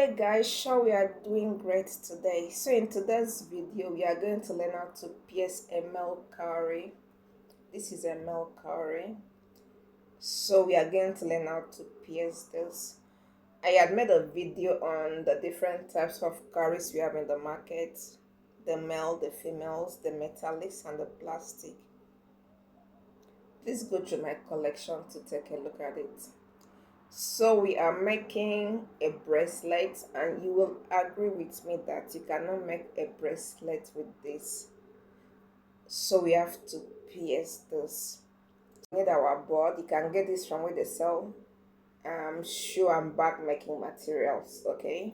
Hi guys, sure we are doing great today. So in today's video we are going to learn how to pierce a male cowry. This is a male cowry. So we are going to learn how to pierce this. I had made a video on the different types of cowries we have in the market. The male, the females, the metallics and the plastic. Please go through my collection to take a look at it. So we are making a bracelet, and you will agree with me that you cannot make a bracelet with this. So we have to pierce this. We need our board. You can get this from where they sell shoe and bag making materials. Okay,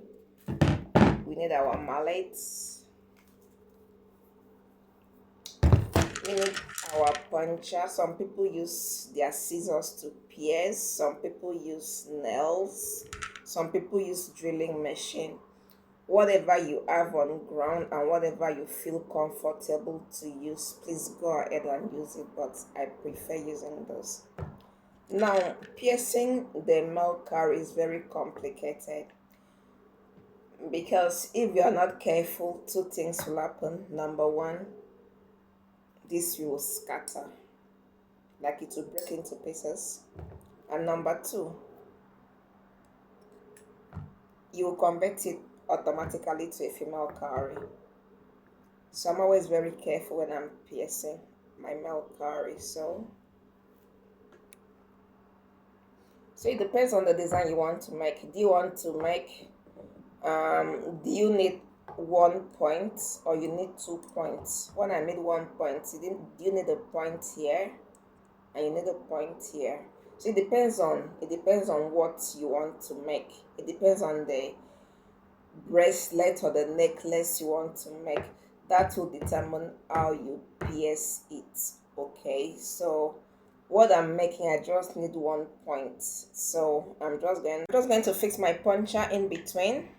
we need our mallets. We need our puncher. Some people use their scissors to pierce, some people use nails, some people use drilling machine. Whatever you have on ground and whatever you feel comfortable to use, please go ahead and use it, but I prefer using those. Now, piercing the male cowry is very complicated because if you are not careful, two things will happen. Number one, this will scatter, like it will break into pieces. And number two, you will convert it automatically to a female cowry. So I'm always very careful when I'm piercing my male cowry. So it depends on the design you want to make. Do you want to make do you need 1 point or you need 2 points? When I made 1 point, you need a point here and you need a point here. So it depends on what you want to make. It depends on the bracelet or the necklace you want to make. That will determine how you pierce it. Okay, so what I'm making, I just need 1 point. So I'm just going to fix my puncher in between.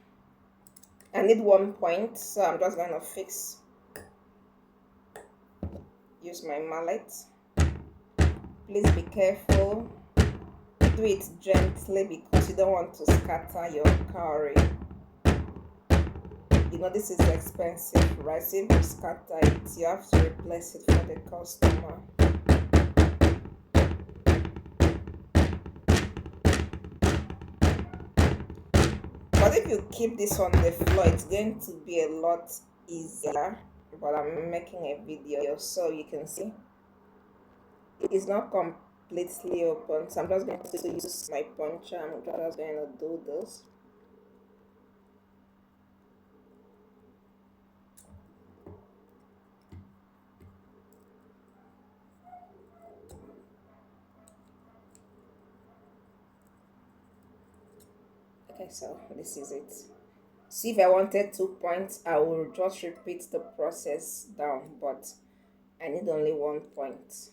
I need 1 point, so I'm just going to use my mallet. Please be careful. Do it gently because you don't want to scatter your cowry. You know this is expensive, right? So if you scatter it, you have to replace it for the customer. But if you keep this on the floor, it's going to be a lot easier. But I'm making a video so you can see it's not completely open. So I'm just going to use my puncher. I'm just going to do this. Okay, so this is it. See, if I wanted 2 points, I will just repeat the process down, but I need only 1 point.